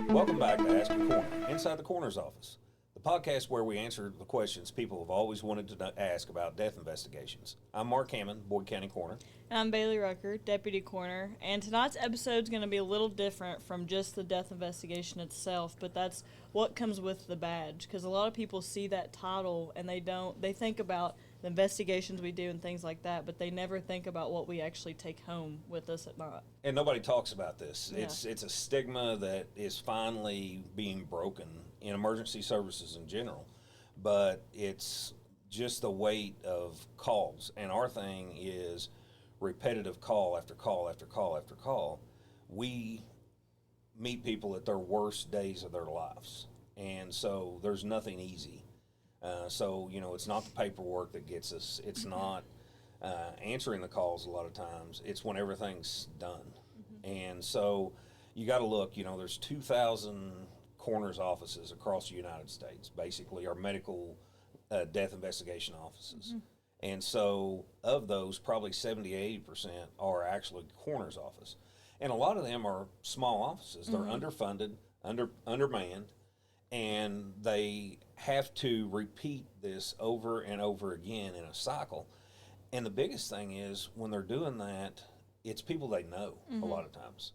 Welcome back to Ask Your Corner, inside the Coroner's office, the podcast where we answer the questions people have always wanted to ask about death investigations. I'm Mark Hammond, Boyd County Coroner. And I'm Bailey Rucker, Deputy Coroner, and tonight's episode is going to be a little different from just the death investigation itself, but that's what comes with the badge, because a lot of people see that title and they think about the investigations we do and things like that, but they never think about what we actually take home with us at night. And nobody talks about this. Yeah. It's a stigma that is finally being broken in emergency services in general, but it's just the weight of calls, and our thing is repetitive call after call after call after call. We meet people at their worst days of their lives, and so there's nothing easy. So, it's not the paperwork that gets us. It's not answering the calls a lot of times. It's when everything's done. Mm-hmm. And so you got to look, there's 2,000 coroner's offices across the United States, basically, are medical death investigation offices. Mm-hmm. And so of those, probably 70 to 80% are actually coroner's office. And a lot of them are small offices. They're underfunded, undermanned, and they have to repeat this over and over again in a cycle. And the biggest thing is when they're doing that, it's people they know a lot of times.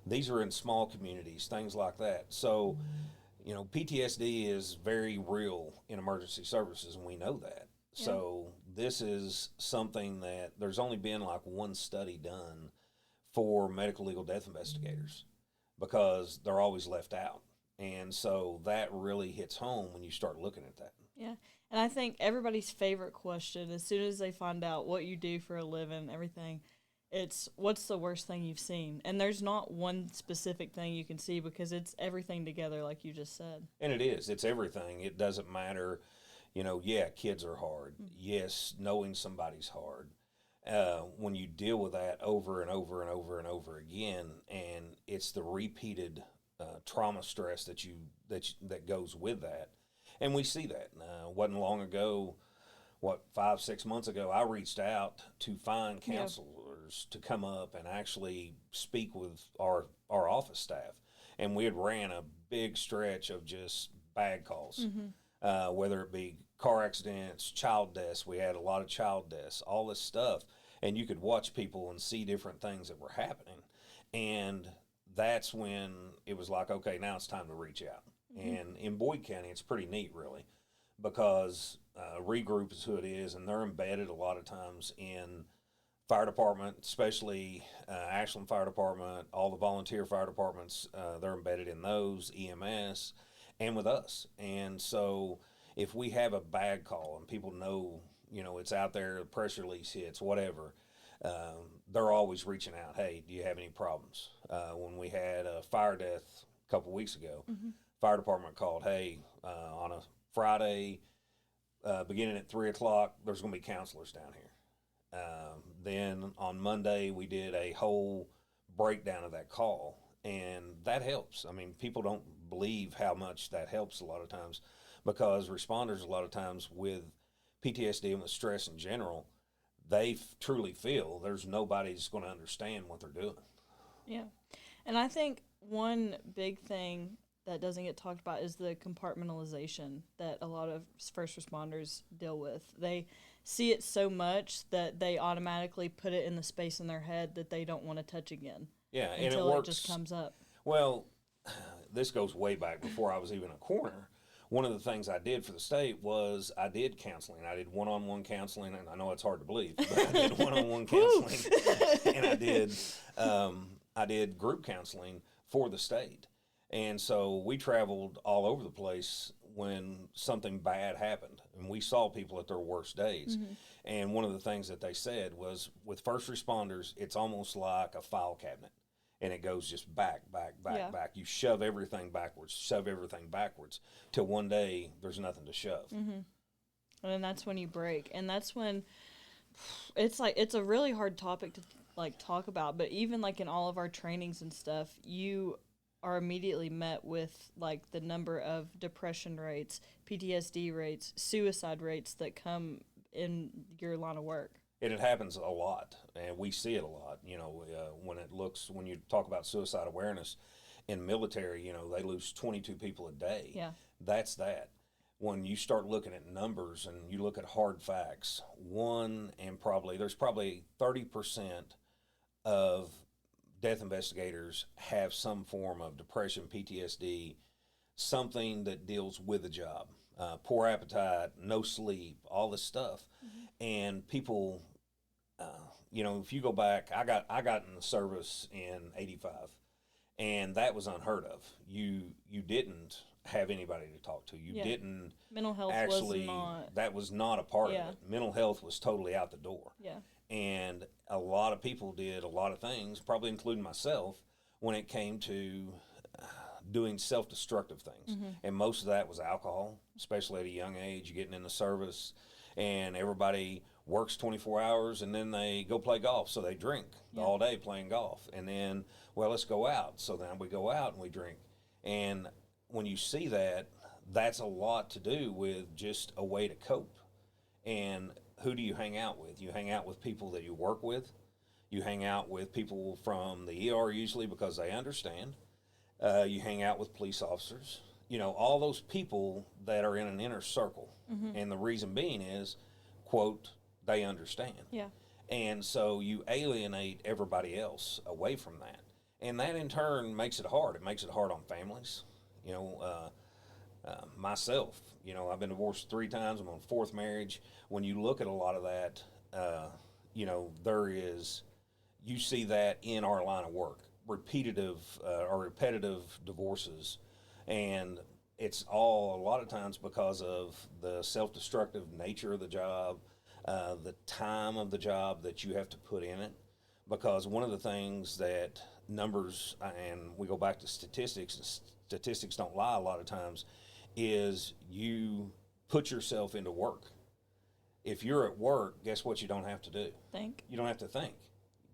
These are in small communities, things like that. So, PTSD is very real in emergency services, and we know that. Yeah. So this is something that there's only been like one study done for medical legal death investigators because they're always left out. And so that really hits home when you start looking at that. Yeah. And I think everybody's favorite question, as soon as they find out what you do for a living, everything, it's what's the worst thing you've seen? And there's not one specific thing you can see because it's everything together, like you just said. And it is. It's everything. It doesn't matter. Kids are hard. Mm-hmm. Yes, knowing somebody's hard. When you deal with that over and over and over and over again, and it's the repeated trauma stress that goes with that, and we see that. Wasn't long ago, 5-6 months ago, I reached out to find counselors to come up and actually speak with our office staff, and we had ran a big stretch of just bad calls. Mm-hmm. Whether it be car accidents, child deaths, we had a lot of child deaths, all this stuff. And you could watch people and see different things that were happening. And that's when it was like, okay, now it's time to reach out. Mm-hmm. And in Boyd County, it's pretty neat, really, because Regroup is who it is, and they're embedded a lot of times in fire department, especially Ashland Fire Department, all the volunteer fire departments, they're embedded in those, EMS, and with us. And so if we have a bad call and people know, it's out there, the press release hits, whatever, they're always reaching out. Hey, do you have any problems? When we had a fire death a couple weeks ago, fire department called, hey, on a Friday, beginning at 3 o'clock, there's going to be counselors down here. Then on Monday, we did a whole breakdown of that call. And that helps. I mean, people don't believe how much that helps a lot of times because responders a lot of times with PTSD and with stress in general, they truly feel there's nobody that's going to understand what they're doing. Yeah. And I think one big thing that doesn't get talked about is the compartmentalization that a lot of first responders deal with. They see it so much that they automatically put it in the space in their head that they don't want to touch again. Yeah, and until it works. It just comes up. Well, this goes way back before I was even a coroner. One of the things I did for the state was I did counseling. I did one-on-one counseling, and I know it's hard to believe, but I did one-on-one counseling, and I did group counseling for the state. And so we traveled all over the place when something bad happened, and we saw people at their worst days. Mm-hmm. And one of the things that they said was with first responders, it's almost like a file cabinet. And it goes just back. You shove everything backwards till one day there's nothing to shove. Mm-hmm. And then that's when you break. And that's when it's a really hard topic to talk about. But even in all of our trainings and stuff, you are immediately met with the number of depression rates, PTSD rates, suicide rates that come in your line of work. It happens a lot, and we see it a lot. When you talk about suicide awareness in military, they lose 22 people a day. Yeah. That's that. When you start looking at numbers and you look at hard facts, there's probably 30% of death investigators have some form of depression, PTSD, something that deals with the job. Poor appetite, no sleep, all this stuff. And people, if you go back, I got in the service in '85, and that was unheard of. You didn't have anybody to talk to. You didn't mental health actually. That was not a part of it. Mental health was totally out the door. Yeah. And a lot of people did a lot of things, probably including myself, when it came to doing self-destructive things. And most of that was alcohol, especially at a young age, getting in the service, and everybody works 24 hours and then they go play golf. So they drink all day playing golf. And then, let's go out. So then we go out and we drink. And when you see that, that's a lot to do with just a way to cope. And who do you hang out with? You hang out with people that you work with. You hang out with people from the ER usually because they understand. You hang out with police officers. All those people that are in an inner circle. And the reason being is, quote, they understand. Yeah. And so you alienate everybody else away from that. And that in turn makes it hard. It makes it hard on families. Myself, I've been divorced 3 times. I'm on 4th marriage. When you look at a lot of that, you see that in our line of work, repetitive divorces. And it's all a lot of times because of the self-destructive nature of the job, the time of the job that you have to put in it. Because one of the things that numbers, and we go back to statistics, and statistics don't lie a lot of times, is you put yourself into work. If you're at work, guess what you don't have to do? Think. You don't have to think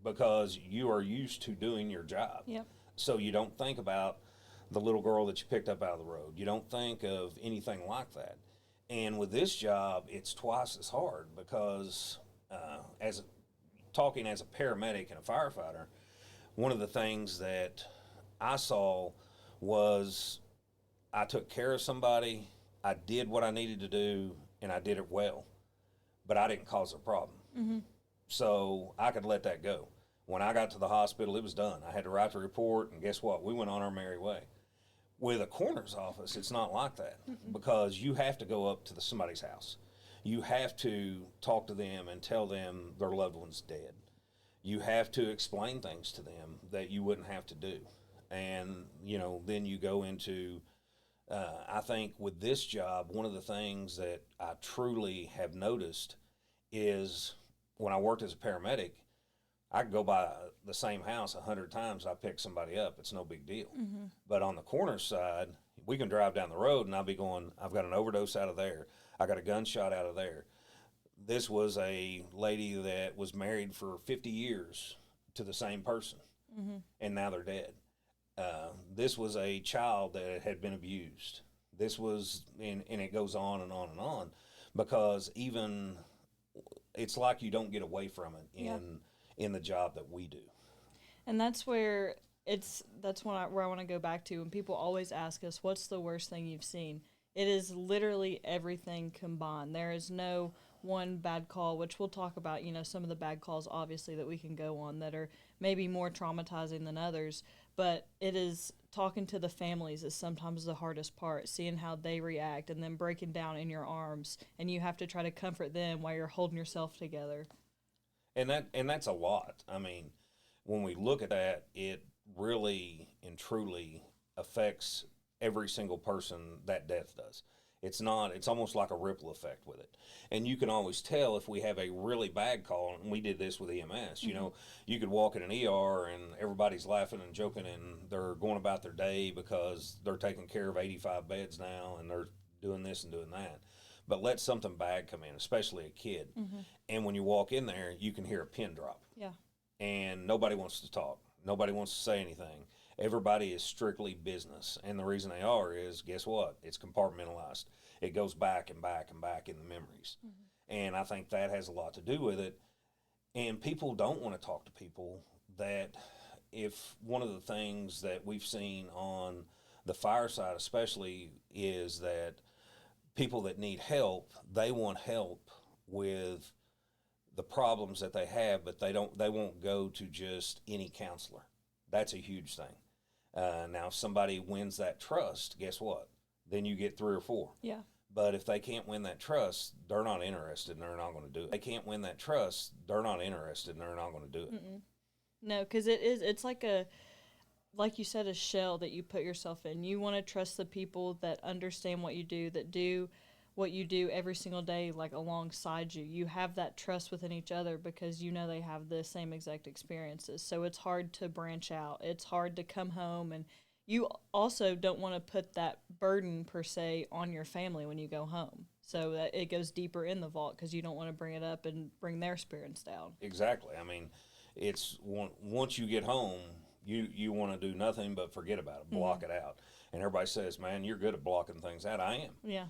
because you are used to doing your job. Yep. So you don't think about the little girl that you picked up out of the road. You don't think of anything like that. And with this job, it's twice as hard because talking as a paramedic and a firefighter, one of the things that I saw was I took care of somebody, I did what I needed to do, and I did it well, but I didn't cause a problem. So I could let that go. When I got to the hospital, it was done. I had to write the report, and guess what? We went on our merry way. With a coroner's office, it's not like that because you have to go up to somebody's house. You have to talk to them and tell them their loved one's dead. You have to explain things to them that you wouldn't have to do. And, then you go into, I think with this job, one of the things that I truly have noticed is when I worked as a paramedic, I could go by the same house 100 times. I pick somebody up. It's no big deal. But on the coroner's side, we can drive down the road and I'll be going, I've got an overdose out of there. I got a gunshot out of there. This was a lady that was married for 50 years to the same person, and now they're dead. This was a child that had been abused. This was, and it goes on and on and on, because even it's like you don't get away from it in the job that we do. And that's where where I want to go back to. When people always ask us, what's the worst thing you've seen? It is literally everything combined. There is no one bad call, which we'll talk about, some of the bad calls, obviously, that we can go on that are maybe more traumatizing than others. But it is talking to the families is sometimes the hardest part, seeing how they react and then breaking down in your arms. And you have to try to comfort them while you're holding yourself together. And that's a lot. I mean, when we look at that, it really and truly affects every single person that death does. It's almost like a ripple effect with it. And you can always tell if we have a really bad call, and we did this with EMS, you could walk in an ER and everybody's laughing and joking and they're going about their day because they're taking care of 85 beds now and they're doing this and doing that. But let something bad come in, especially a kid. And when you walk in there, you can hear a pin drop. Yeah. And nobody wants to talk. Nobody wants to say anything. Everybody is strictly business. And the reason they are is, guess what? It's compartmentalized. It goes back and back and back in the memories. And I think that has a lot to do with it. And people don't want to talk to people that, if one of the things that we've seen on the fireside especially is that people that need help, they want help with the problems that they have, but they won't go to just any counselor. That's a huge thing. Now, if somebody wins that trust, guess what? Then you get 3 or 4. Yeah. But if they can't win that trust, they're not interested and they're not going to do it. They can't win that trust, they're not interested and they're not going to do it. Mm-mm. No, because it's like you said, a shell that you put yourself in. You want to trust the people that understand what you do, that do what you do every single day, like alongside you. You have that trust within each other because you know they have the same exact experiences. So it's hard to branch out. It's hard to come home, and you also don't want to put that burden per se on your family when you go home. So that it goes deeper in the vault because you don't want to bring it up and bring their spirits down. Exactly. I mean, it's once you get home, you want to do nothing but forget about it, block it out. And everybody says, man, you're good at blocking things out. I am. Yeah.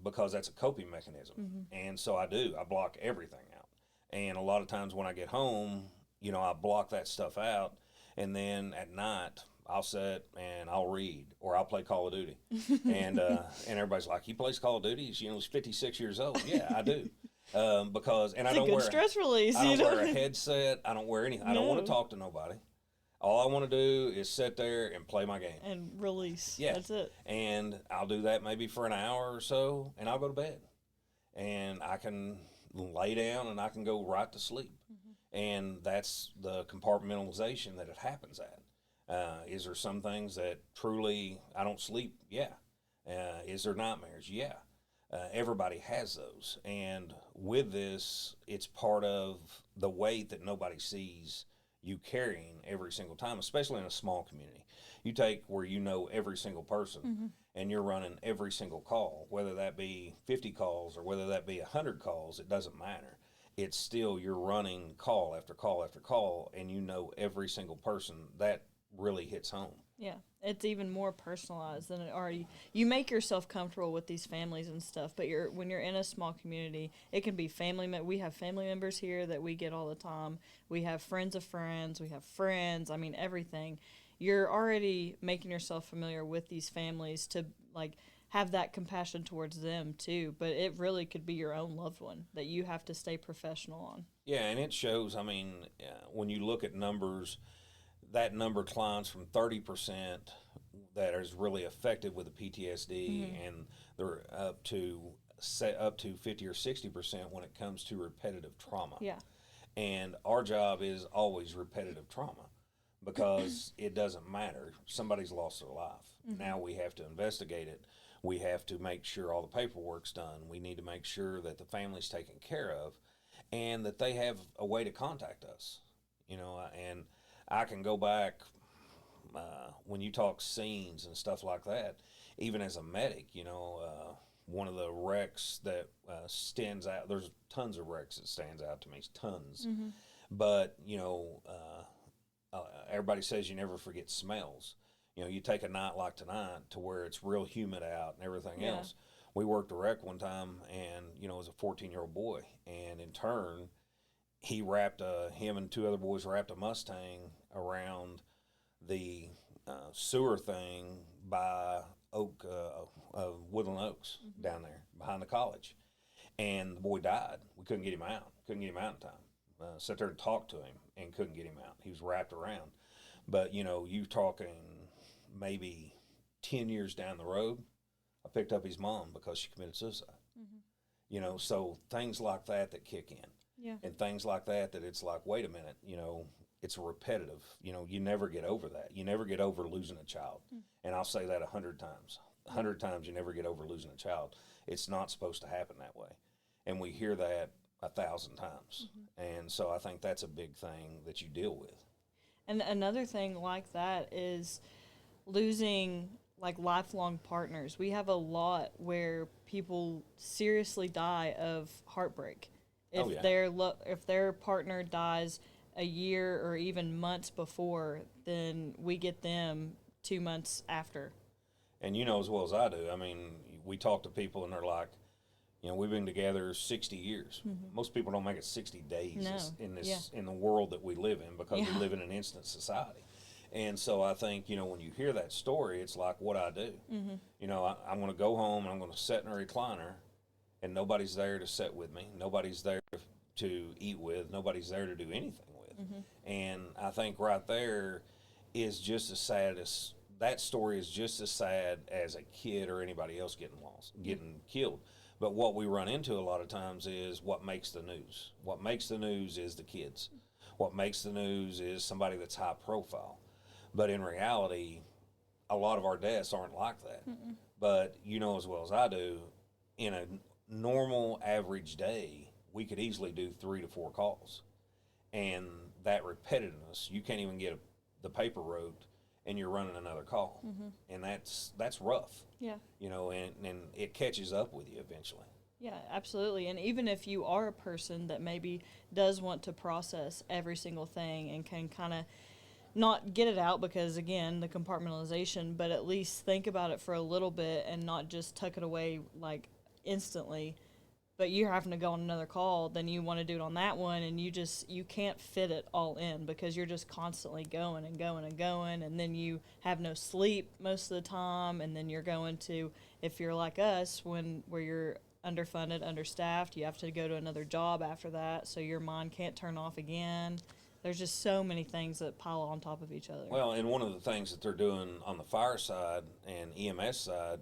Because that's a coping mechanism. And so I do. I block everything out. And a lot of times when I get home, I block that stuff out. And then at night, I'll sit and I'll read or I'll play Call of Duty. And everybody's like, he plays Call of Duty? He's 56 years old. Yeah, I do. Because I don't wear stress release. I don't wear a headset. I don't wear anything. I don't want to talk to nobody. All I want to do is sit there and play my game. And release. Yeah. That's it. And I'll do that maybe for an hour or so, and I'll go to bed. And I can lay down and I can go right to sleep. And that's the compartmentalization that it happens at. Is there some things that truly I don't sleep? Yeah. Is there nightmares? Yeah. Everybody has those. And with this, it's part of the weight that nobody sees you carrying every single time, especially in a small community. You take where you know every single person and you're running every single call, whether that be 50 calls or whether that be 100 calls, it doesn't matter. It's still you're running call after call after call, and you know every single person. That really hits home. Yeah, it's even more personalized than it already. You make yourself comfortable with these families and stuff, but when you're in a small community, it can be family. We have family members here that we get all the time. We have friends of friends. We have friends. I mean, everything. You're already making yourself familiar with these families to have that compassion towards them too. But it really could be your own loved one that you have to stay professional on. Yeah, and it shows. I mean, when you look at numbers, that number climbs from 30% that is really affected with the PTSD, and they're up to 50 or 60% when it comes to repetitive trauma. Yeah. And our job is always repetitive trauma because it doesn't matter. Somebody's lost their life. Now we have to investigate it. We have to make sure all the paperwork's done. We need to make sure that the family's taken care of and that they have a way to contact us. And I can go back when you talk scenes and stuff like that, even as a medic, one of the wrecks that stands out, there's tons of wrecks that stands out to me, tons. But, everybody says you never forget smells. You take a night like tonight to where it's real humid out and everything else. We worked a wreck one time, and, it was a 14-year-old boy. And in turn, him and 2 other boys wrapped a Mustang around the sewer thing by Woodland Oaks down there behind the college. And the boy died. We couldn't get him out. Couldn't get him out in time. Sat there and talked to him and couldn't get him out. He was wrapped around. But, you talking maybe 10 years down the road, I picked up his mom because she committed suicide. So things like that kick in. Yeah. And things like that it's like, wait a minute, it's repetitive. You never get over that. You never get over losing a child. And I'll say that 100 times. 100 times you never get over losing a child. It's not supposed to happen that way. And we hear that 1,000 times. And so I think that's a big thing that you deal with. And another thing like that is losing lifelong partners. We have a lot where people seriously die of heartbreak. If their partner dies a year or even months before, then we get them 2 months after. And as well as I do, I mean, we talk to people and they're like, we've been together 60 years. Most people don't make it 60 days No. in this in the world that we live in, because we Yeah. live in an instant society. And so I think, when you hear that story, it's like what I do. I'm going to go home and I'm going to sit in a recliner, and nobody's there to sit with me. Nobody's there to eat with. Nobody's there to do anything with. And I think right there is just as sad as that story is just as sad as a kid or anybody else getting lost, getting killed. But what we run into a lot of times is what makes the news. What makes the news is the kids. What makes the news is somebody that's high profile. But in reality, a lot of our deaths aren't like that. But you know as well as I do, in a normal average day, we could easily do 3 to 4 calls. And that repetitiveness, you can't even get the paper wrote, and you're running another call. And that's rough. Yeah. And it catches up with you eventually. Yeah, absolutely. And even if you are a person that maybe does want to process every single thing and can kind of not get it out because, again, the compartmentalization, but at least think about it for a little bit and not just tuck it away like instantly, but you're having to go on another call, then you want to do it on that one, and you can't fit it all in because you're just constantly going and going and going, and then you have no sleep most of the time, and then you're going to, if you're like us, where you're underfunded, understaffed, you have to go to another job after that, so your mind can't turn off again. There's just so many things that pile on top of each other. Well, and one of the things that they're doing on the fire side and EMS side,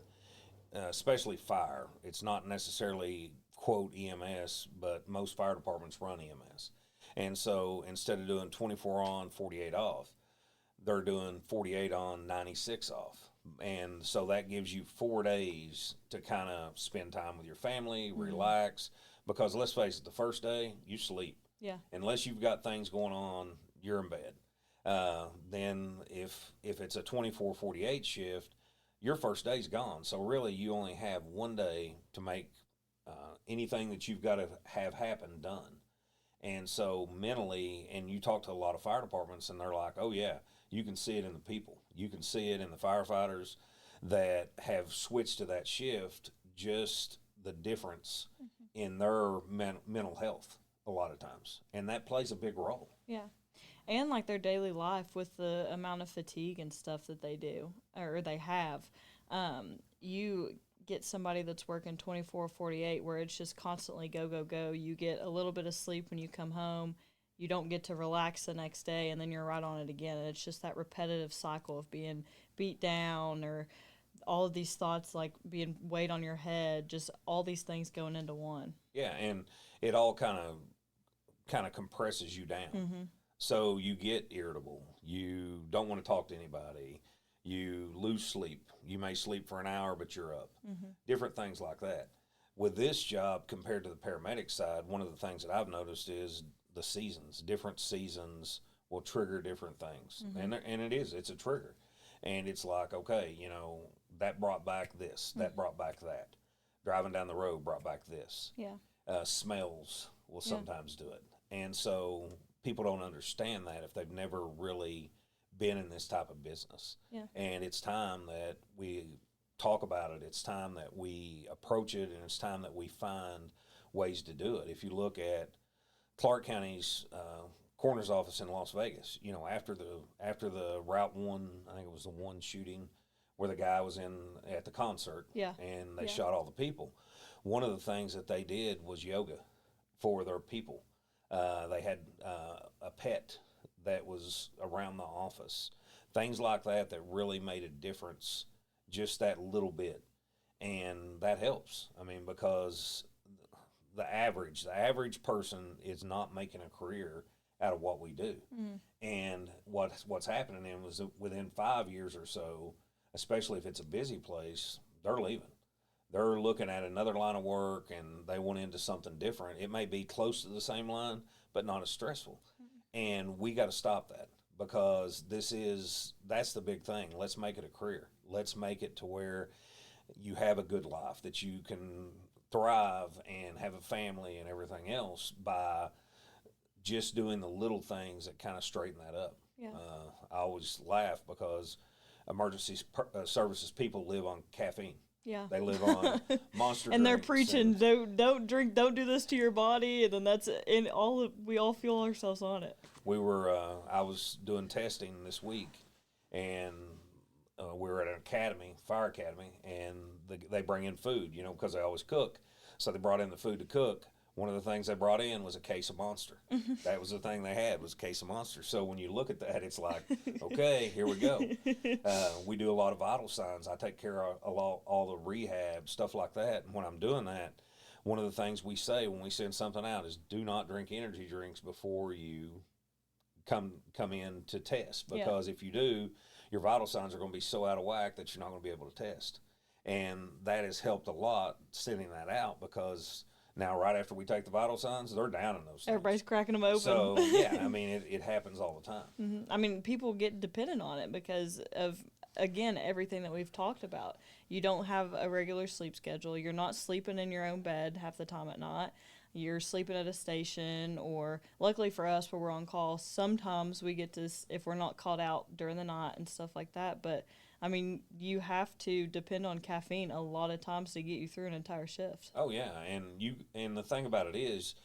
especially fire, it's not necessarily quote EMS, but most fire departments run EMS. And so instead of doing 24 on, 48 off, they're doing 48 on, 96 off. And so that gives you 4 days to kind of spend time with your family, relax, because let's face it, the first day, you sleep. Yeah. Unless you've got things going on, you're in bed. Then if it's a 24-48 shift, your first day's gone. So really you only have 1 day to make anything that you've got to have happen done. And so mentally, and you talk to a lot of fire departments and they're like, oh yeah, you can see it in the people. You can see it in the firefighters that have switched to that shift, just the difference in their mental health a lot of times. And that plays a big role. Yeah. And like their daily life with the amount of fatigue and stuff that they do or they have. You get somebody that's working 24-48 where it's just constantly go, go, go. You get a little bit of sleep when you come home. You don't get to relax the next day, and then you're right on it again. And it's just that repetitive cycle of being beat down or all of these thoughts like being weighed on your head, just all these things going into one. Yeah, and it all kind of compresses you down. So you get irritable. You don't want to talk to anybody. You lose sleep. You may sleep for an hour, but you're up. Different things like that. With this job compared to the paramedic side, one of the things that I've noticed is the seasons. Different seasons will trigger different things. And it's a trigger. And it's like, okay, that brought back this. That brought back that. Driving down the road brought back this. Yeah. Smells will sometimes do it. And so people don't understand that if they've never really been in this type of business. Yeah. And it's time that we talk about it. It's time that we approach it, and it's time that we find ways to do it. If you look at Clark County's coroner's office in Las Vegas, after the Route 1, I think it was the 1 shooting where the guy was at the concert, and they shot all the people. One of the things that they did was yoga for their people. They had a pet that was around the office. Things like that really made a difference, just that little bit. And that helps. I mean, because the average person is not making a career out of what we do. And what's happening is within 5 years or so, especially if it's a busy place, they're leaving. They're looking at another line of work and they want into something different. It may be close to the same line, but not as stressful. And we got to stop that, because that's the big thing. Let's make it a career. Let's make it to where you have a good life, that you can thrive and have a family and everything else by just doing the little things that kind of straighten that up. Yeah. I always laugh because emergency services people live on caffeine. Yeah. They live on Monster and they're drinks preaching, don't drink, don't do this to your body, and then that's in all. We all feel ourselves on it. We were, I was doing testing this week, and we were at an academy, fire academy, and they bring in food, you know, because they always cook. So they brought in the food to cook. One of the things they brought in was a case of Monster. That was the thing they had, was a case of Monster. So when you look at that, it's like, okay, here we go. We do a lot of vital signs. I take care of all the rehab, stuff like that. And when I'm doing that, one of the things we say when we send something out is do not drink energy drinks before you come in to test, because if you do, your vital signs are going to be so out of whack that you're not going to be able to test. And that has helped a lot, sending that out, because now right after we take the vital signs, they're down in those things. Everybody's cracking them open. So yeah, I mean, it happens all the time. Mm-hmm. I mean, people get dependent on it because of, again, everything that we've talked about. You don't have a regular sleep schedule. You're not sleeping in your own bed half the time at night. You're sleeping at a station, or luckily for us, where we're on call, sometimes we get to, if we're not called out during the night and stuff like that. But I mean, you have to depend on caffeine a lot of times to get you through an entire shift. Oh yeah, and the thing about it is,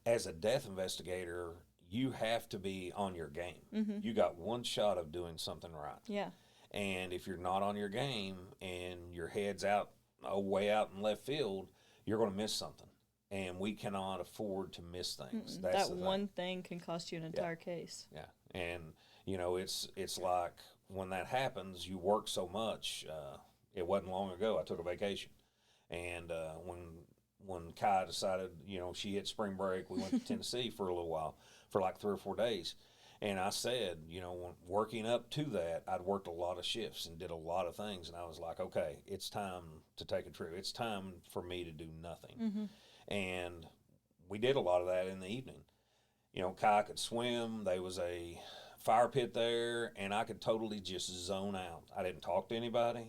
as a death investigator, you have to be on your game. Mm-hmm. You got one shot of doing something right. Yeah. And if you're not on your game and your head's out, way out in left field, you're going to miss something. And we cannot afford to miss things. That's that one thing can cost you an entire case. Yeah, and you know, it's like when that happens, you work so much. It wasn't long ago I took a vacation, and when Kai decided, you know, she hit spring break, we went to Tennessee for a little while, for like 3 or 4 days. And I said, you know, working up to that, I'd worked a lot of shifts and did a lot of things, and I was like, okay, it's time to take a trip. It's time for me to do nothing. Mm-hmm. And we did a lot of that in the evening. You know, Kai could swim. There was a fire pit there, and I could totally just zone out. I didn't talk to anybody.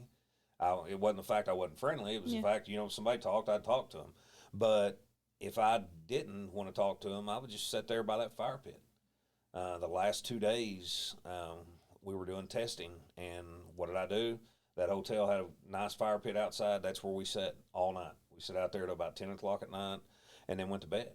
It wasn't the fact I wasn't friendly. It was the fact, you know, if somebody talked, I'd talk to them. But if I didn't want to talk to them, I would just sit there by that fire pit. The last 2 days, we were doing testing, and what did I do? That hotel had a nice fire pit outside. That's where we sat all night. We sat out there till about 10 o'clock at night and then went to bed.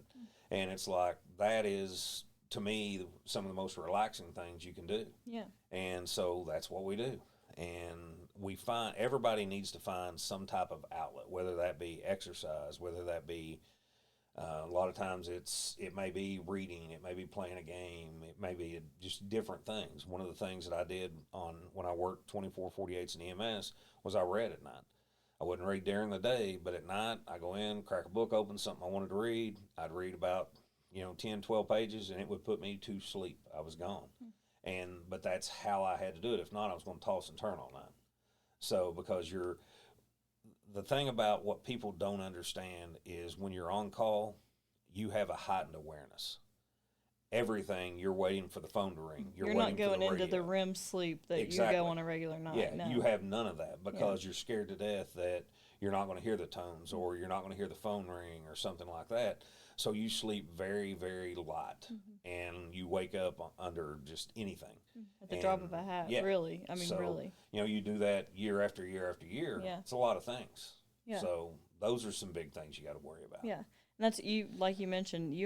And it's like, that is, to me, some of the most relaxing things you can do. Yeah. And so that's what we do. And we find, everybody needs to find some type of outlet, whether that be exercise, whether that be, a lot of times it may be reading, it may be playing a game, it may be just different things. One of the things that I did when I worked 24/48s in EMS was I read at night. I wouldn't read during the day, but at night I go in, crack a book open, something I wanted to read. I'd read about, 10, 12 pages, and it would put me to sleep. I was gone. But that's how I had to do it. If not, I was going to toss and turn all night. So because the thing about what people don't understand is when you're on call, you have a heightened awareness. Everything, you're waiting for the phone to ring. You're not going into the REM sleep that you go on a regular night. Yeah, no. You have none of that because you're scared to death that you're not going to hear the tones or you're not going to hear the phone ring or something like that. So you sleep very, very light, and you wake up under just anything. At the drop of a hat, really. I mean, really. You do that year after year after year. Yeah. It's a lot of things. Yeah. So those are some big things you got to worry about. Yeah. And that's, like you mentioned,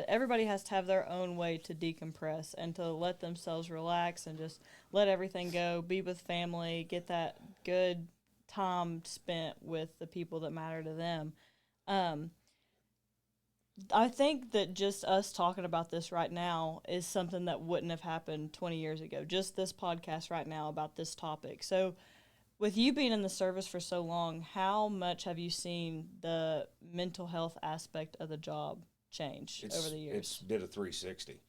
everybody has to have their own way to decompress and to let themselves relax and just let everything go, be with family, get that good time spent with the people that matter to them. I think that just us talking about this right now is something that wouldn't have happened 20 years ago, just this podcast right now about this topic. So with you being in the service for so long, how much have you seen the mental health aspect of the job change over the years? It's did a 360.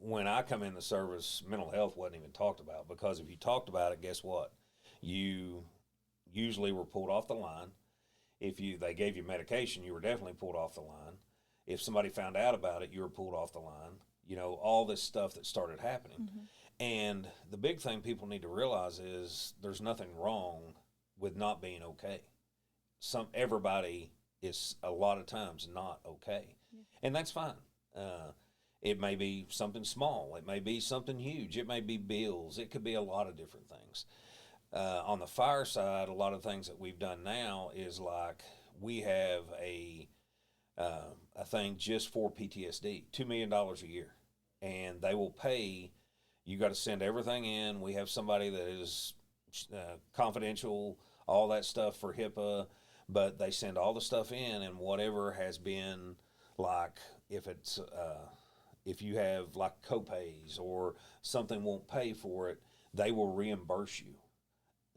When I come in the service, mental health wasn't even talked about, because if you talked about it, guess what? You usually were pulled off the line. If they gave you medication, you were definitely pulled off the line. If somebody found out about it, you were pulled off the line. All this stuff that started happening. Mm-hmm. And the big thing people need to realize is there's nothing wrong with not being okay. Everybody is a lot of times not okay. Yeah. And that's fine. It may be something small. It may be something huge. It may be bills. It could be a lot of different things. On the fire side, a lot of things that we've done now is like we have a thing just for PTSD, $2 million a year, and they will pay. You got to send everything in. We have somebody that is confidential, all that stuff for HIPAA, but they send all the stuff in, and whatever has been like, if you have like copays or something won't pay for it, they will reimburse you.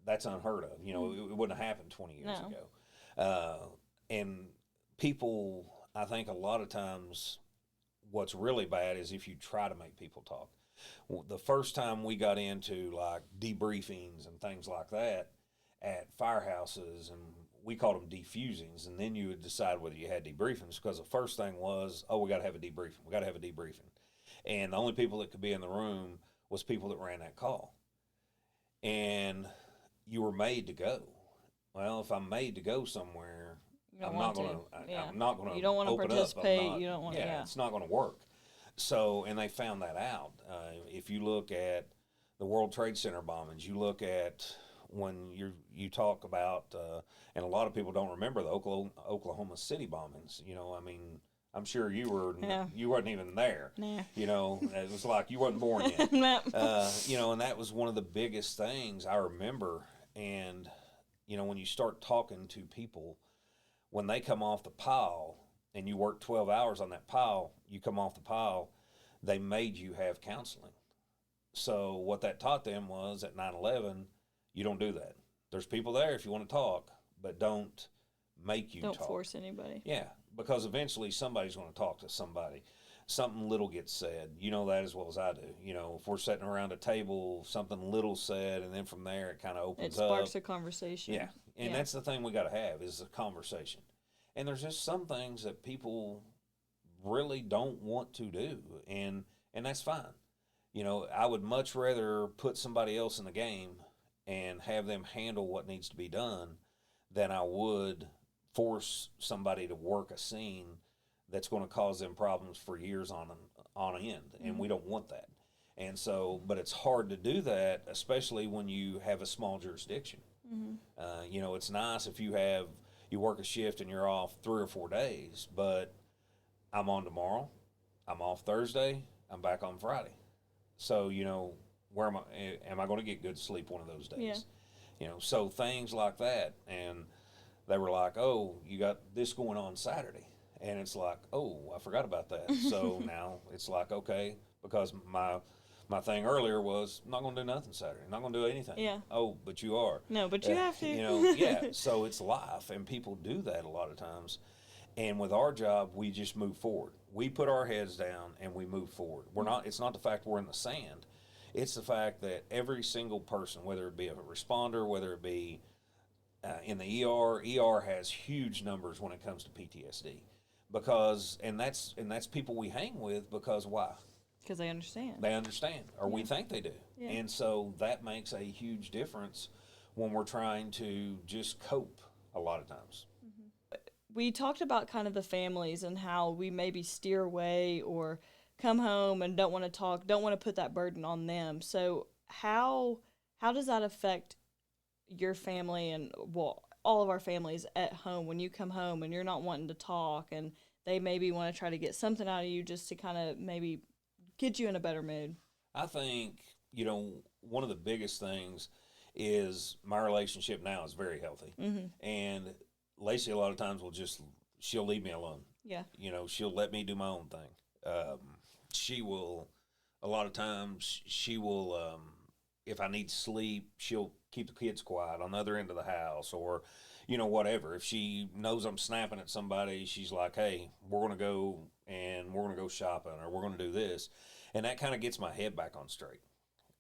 That's unheard of. It wouldn't have happened 20 years No. ago. And people, I think a lot of times, what's really bad is if you try to make people talk. The first time we got into like debriefings and things like that at firehouses, and we called them defusings, and then you would decide whether you had debriefings, because the first thing was, oh, we got to have a debriefing. We got to have a debriefing. And the only people that could be in the room was people that ran that call. And you were made to go. Well, if I'm made to go somewhere, I'm not going to. I'm not going to. You don't want to participate. Not, you don't want. Yeah, it's not going to work. So, and they found that out. If you look at the World Trade Center bombings, you look at when you talk about, and a lot of people don't remember the Oklahoma City bombings. I mean, I'm sure you wasn't even there. Nah. It was like you wasn't born yet. And that was one of the biggest things I remember. And when you start talking to people, when they come off the pile and you work 12 hours on that pile, you come off the pile, they made you have counseling. So what that taught them was at 9/11, you don't do that. There's people there if you want to talk, but don't make you don't talk. force anybody. Yeah, because eventually somebody's going to talk to somebody. Something little gets said. You know that as well as I do. If we're sitting around a table, something little said, and then from there it kind of opens up. It sparks a conversation. Yeah, and that's the thing we got to have is a conversation. And there's just some things that people really don't want to do, and that's fine. I would much rather put somebody else in the game and have them handle what needs to be done than I would force somebody to work a scene that's going to cause them problems for years on end, and we don't want that. And so, but it's hard to do that, especially when you have a small jurisdiction. It's nice if you work a shift and you're off 3 or 4 days, but I'm on tomorrow, I'm off Thursday, I'm back on Friday. So, where am I going to get good sleep one of those days? Yeah. So things like that. And they were like, oh, you got this going on Saturday. And it's like, oh, I forgot about that. So now it's like, okay, because my thing earlier was, I'm not going to do nothing Saturday. I'm not going to do anything. Yeah. Oh, but you are. No, but you have to. Yeah. So it's life, and people do that a lot of times. And with our job, we just move forward. We put our heads down and we move forward. It's not the fact we're in the sand. It's the fact that every single person, whether it be a responder, whether it be in the ER has huge numbers when it comes to PTSD. And that's people we hang with, because why? Because they understand. They understand, or we think they do. Yeah. And so that makes a huge difference when we're trying to just cope a lot of times. We talked about kind of the families and how we maybe steer away or come home and don't want to talk, don't want to put that burden on them. So how does that affect your family and, well, all of our families at home when you come home and you're not wanting to talk and they maybe want to try to get something out of you just to kind of maybe get you in a better mood? I think, one of the biggest things is my relationship now is very healthy. And Lacey a lot of times she'll leave me alone. Yeah. She'll let me do my own thing. She will, a lot of times, if I need sleep, she'll keep the kids quiet on the other end of the house, or, whatever. If she knows I'm snapping at somebody, she's like, hey, we're going to go shopping, or we're going to do this. And that kind of gets my head back on straight.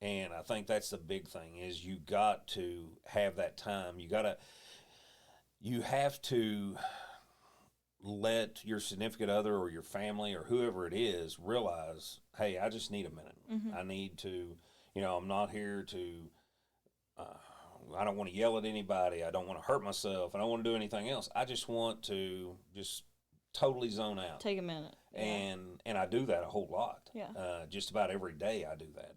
And I think that's the big thing is you got to have that time. You have to let your significant other or your family or whoever it is realize, hey, I just need a minute. I need to, I'm not here to, I don't want to yell at anybody. I don't want to hurt myself. I don't want to do anything else. I just want to just totally zone out. Take a minute. Yeah. And I do that a whole lot. Yeah. Just about every day I do that.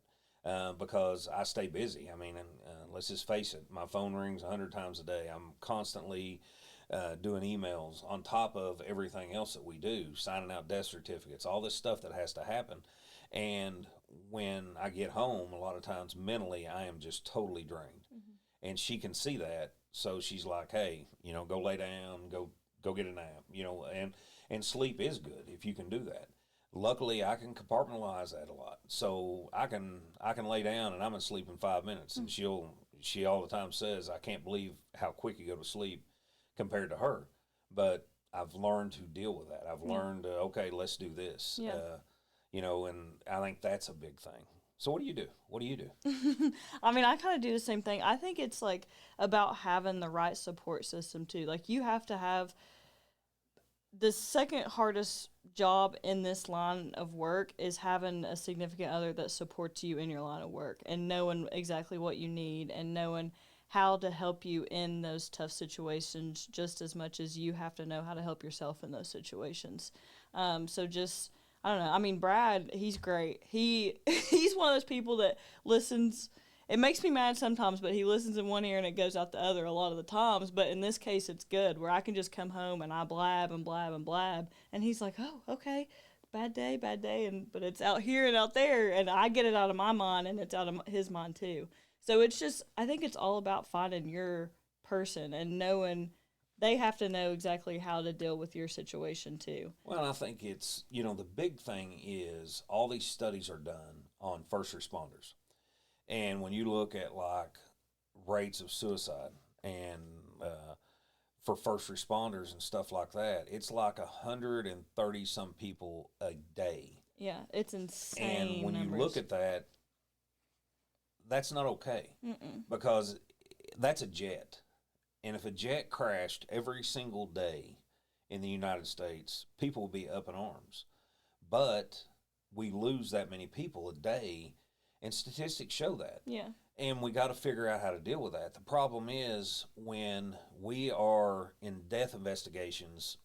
because I stay busy. I mean, and, let's just face it, my phone rings 100 times a day. I'm constantly doing emails on top of everything else that we do, signing out death certificates, all this stuff that has to happen. And when I get home, a lot of times mentally, I am just totally drained. And she can see that. So she's like, hey, go lay down, go get a nap, and sleep is good if you can do that. Luckily, I can compartmentalize that a lot, so I can lay down and I'm asleep in 5 minutes. And she all the time says, I can't believe how quick you go to sleep compared to her. But I've learned to deal with that. I've learned, okay, let's do this. Yeah. And I think that's a big thing. So what do you do? What do you do? I mean, I kind of do the same thing. I think it's like about having the right support system too. Like you have to have the second hardest job in this line of work is having a significant other that supports you in your line of work and knowing exactly what you need and knowing how to help you in those tough situations just as much as you have to know how to help yourself in those situations. So just, I don't know. I mean, Brad, he's great. He's one of those people that listens. It makes me mad sometimes, but he listens in one ear and it goes out the other a lot of the times. But in this case, it's good where I can just come home and I blab and blab and blab. And he's like, oh, okay, bad day. But it's out here and out there. And I get it out of my mind and it's out of his mind too. So it's just, I think it's all about finding your person and knowing they have to know exactly how to deal with your situation too. Well, I think it's, the big thing is all these studies are done on first responders. And when you look at like rates of suicide and for first responders and stuff like that, it's like 130 some people a day. Yeah, it's insane. And when numbers. you look at that, that's not okay. Mm-mm. Because that's a jet. And if a jet crashed every single day in the United States, people would be up in arms. But we lose that many people a day, and statistics show that. Yeah. And we got to figure out how to deal with that. The problem is when we are in death investigations,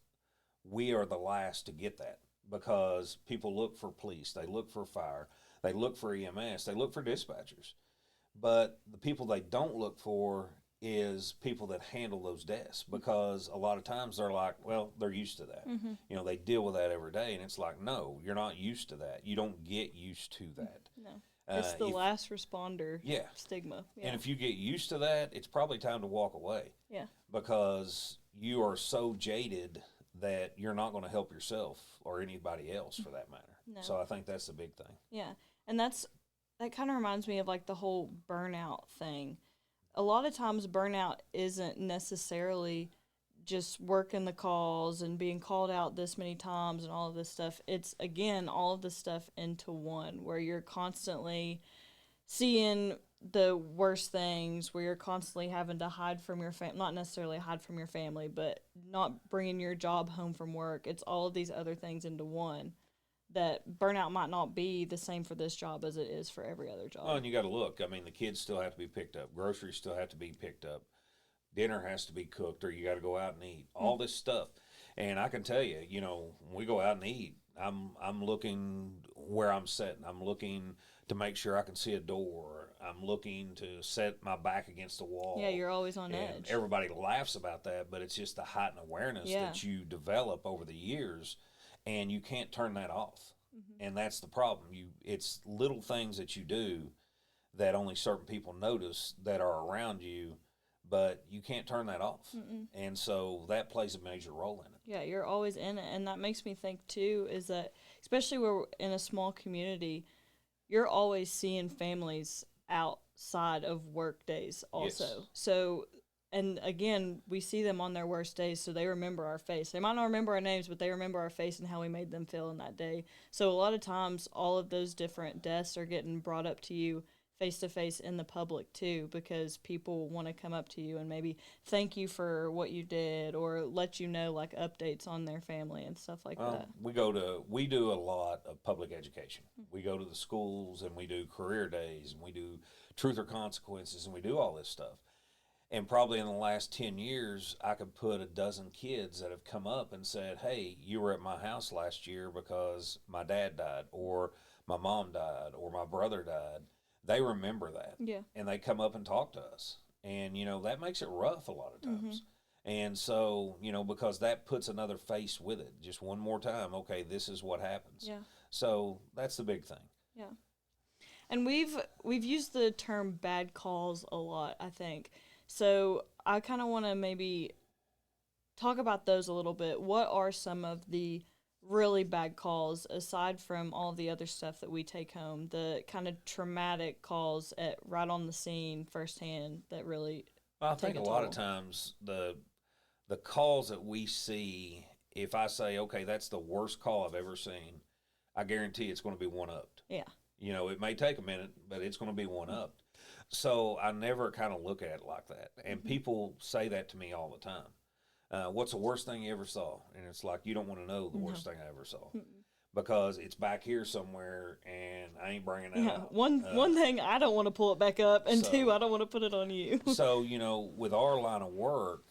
we are the last to get that because people look for police, they look for fire, they look for EMS, they look for dispatchers. But the people they don't look for is people that handle those deaths because a lot of times they're like, well, they're used to that. Mm-hmm. They deal with that every day. And it's like, no, you're not used to that. You don't get used to that. No. It's the last responder stigma. Yeah. And if you get used to that, it's probably time to walk away. Yeah. Because you are so jaded that you're not going to help yourself or anybody else for that matter. No. So I think that's the big thing. Yeah. And that kind of reminds me of like the whole burnout thing. A lot of times burnout isn't necessarily just working the calls and being called out this many times and all of this stuff. It's, again, all of this stuff into one where you're constantly seeing the worst things, where you're constantly having to hide from your family, not necessarily hide from your family, but not bringing your job home from work. It's all of these other things into one. That burnout might not be the same for this job as it is for every other job. Oh, and you got to look. I mean, the kids still have to be picked up. Groceries still have to be picked up. Dinner has to be cooked, or you got to go out and eat. All this stuff. And I can tell you, when we go out and eat, I'm looking where I'm sitting. I'm looking to make sure I can see a door. I'm looking to set my back against the wall. Yeah, you're always on edge. Everybody laughs about that, but it's just the heightened awareness that you develop over the years. And you can't turn that off. Mm-hmm. And that's the problem. It's little things that you do that only certain people notice that are around you, but you can't turn that off. Mm-mm. And so that plays a major role in it. Yeah, you're always in it. And that makes me think, too, is that especially where we're in a small community, you're always seeing families outside of work days also. Yes. So... And again, we see them on their worst days, so they remember our face. They might not remember our names, but they remember our face and how we made them feel in that day. So a lot of times, all of those different deaths are getting brought up to you face-to-face in the public, too, because people want to come up to you and maybe thank you for what you did or let you know, like, updates on their family and stuff like that. We do a lot of public education. Mm-hmm. We go to the schools, and we do career days, and we do truth or consequences, and we do all this stuff. And probably in the last 10 years, I could put a dozen kids that have come up and said, hey, you were at my house last year because my dad died or my mom died or my brother died. they remember that. Yeah. And they come up and talk to us. And, that makes it rough a lot of times. And so, because that puts another face with it. Just one more time, okay, this is what happens. Yeah. So that's the big thing. Yeah. And we've used the term bad calls a lot, I think. So I kind of want to maybe talk about those a little bit. What are some of the really bad calls aside from all the other stuff that we take home? The kind of traumatic calls at right on the scene firsthand that really Well, I think take a a lot of toll. times the calls that we see, if I say, okay, that's the worst call I've ever seen, I guarantee it's going to be one upped. Yeah. It may take a minute, but it's going to be one upped. So I never kind of look at it like that. And people say that to me all the time. What's the worst thing you ever saw? And it's like, you don't want to know the worst thing I ever saw because it's back here somewhere and I ain't bringing that out. One thing, I don't want to pull it back up, and So- two, I don't want to put it on you. So, with our line of work,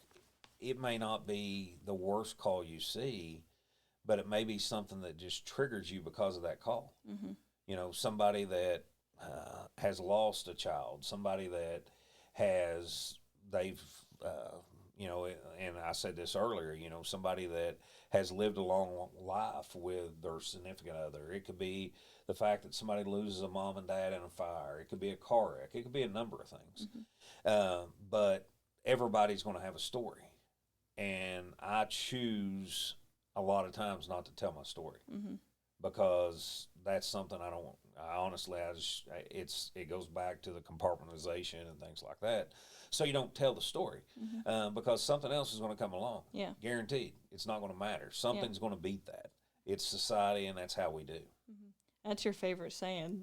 it may not be the worst call you see, but it may be something that just triggers you because of that call. Somebody that has lost a child, somebody that they've, and I said this earlier, somebody that has lived a long life with their significant other. It could be the fact that somebody loses a mom and dad in a fire. It could be a car wreck. It could be a number of things. But everybody's going to have a story. And I choose a lot of times not to tell my story because that's something I don't. I honestly, it goes back to the compartmentalization and things like that. So you don't tell the story because something else is going to come along. Yeah. Guaranteed, it's not going to matter. Something's going to beat that. It's society, and that's how we do. That's your favorite saying.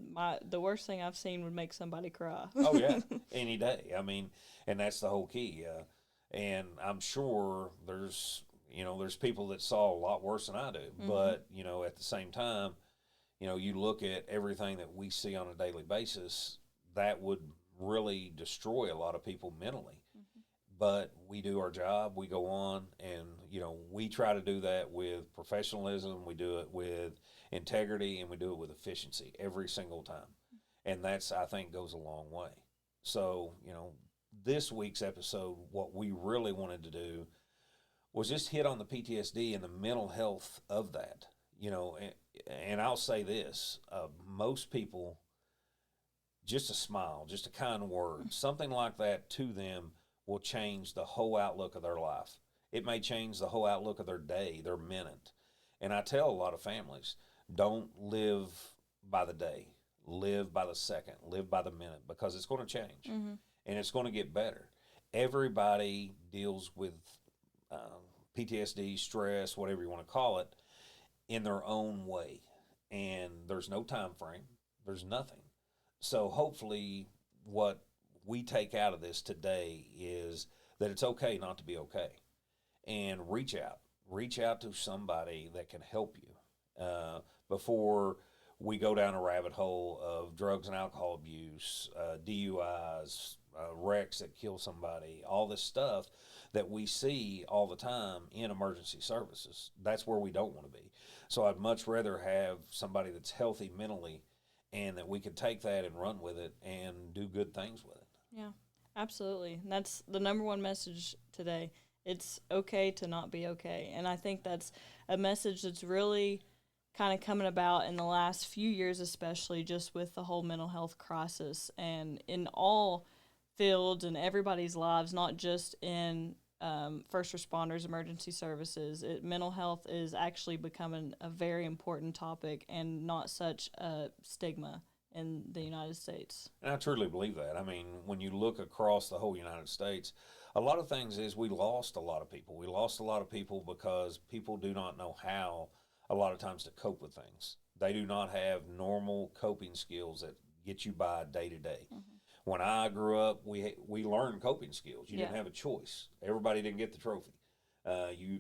The worst thing I've seen would make somebody cry. Oh yeah, any day. I mean, and that's the whole key. And I'm sure there's people that saw a lot worse than I do. But, at the same time, you look at everything that we see on a daily basis, that would really destroy a lot of people mentally. But we do our job, we go on, and, we try to do that with professionalism, we do it with integrity, and we do it with efficiency every single time. And that's, I think, goes a long way. So, this week's episode, what we really wanted to do was just hit on the PTSD and the mental health of that. And I'll say this, most people, just a smile, just a kind word, something like that to them will change the whole outlook of their life. It may change the whole outlook of their day, their minute. And I tell a lot of families, don't live by the day, live by the second, live by the minute, because it's going to change and it's going to get better. Everybody deals with PTSD, stress, whatever you want to call it, in their own way. And there's no time frame. There's nothing. So hopefully what we take out of this today is that it's okay not to be okay. And reach out. Reach out to somebody that can help you before we go down a rabbit hole of drugs and alcohol abuse, DUIs, wrecks that kill somebody, all this stuff that we see all the time in emergency services. That's where we don't want to be. So I'd much rather have somebody that's healthy mentally and that we can take that and run with it and do good things with it. Yeah, absolutely. And that's the number one message today. It's okay to not be okay. And I think that's a message that's really kind of coming about in the last few years, especially just with the whole mental health crisis and in all fields and everybody's lives, not just in first responders, emergency services. Mental health is actually becoming a very important topic and not such a stigma in the United States. And I truly believe that. I mean, when you look across the whole United States, a lot of things is we lost a lot of people. We lost a lot of people because people do not know how a lot of times to cope with things. They do not have normal coping skills that get you by day to day. When I grew up, we learned coping skills. You didn't have a choice. Everybody didn't get the trophy.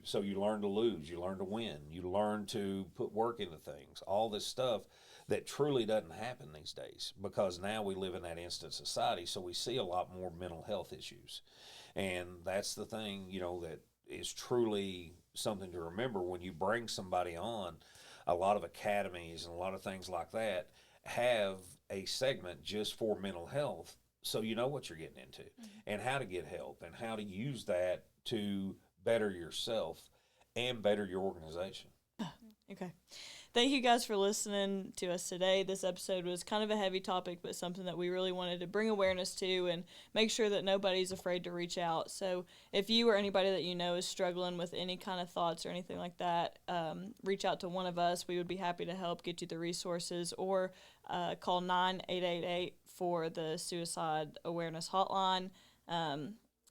So you learn to lose, you learn to win, you learn to put work into things, all this stuff that truly doesn't happen these days because now we live in that instant society, so we see a lot more mental health issues. And that's the thing, that is truly something to remember when you bring somebody on. A lot of academies and a lot of things like that have a segment just for mental health so you know what you're getting into and how to get help and how to use that to better yourself and better your organization. Okay. Thank you guys for listening to us today. This episode was kind of a heavy topic, but something that we really wanted to bring awareness to and make sure that nobody's afraid to reach out. So if you or anybody that you know is struggling with any kind of thoughts or anything like that, reach out to one of us. We would be happy to help get you the resources, or call 9888 for the suicide awareness hotline.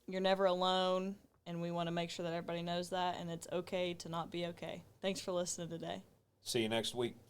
You're never alone, and we want to make sure that everybody knows that, and it's okay to not be okay. Thanks for listening today. See you next week.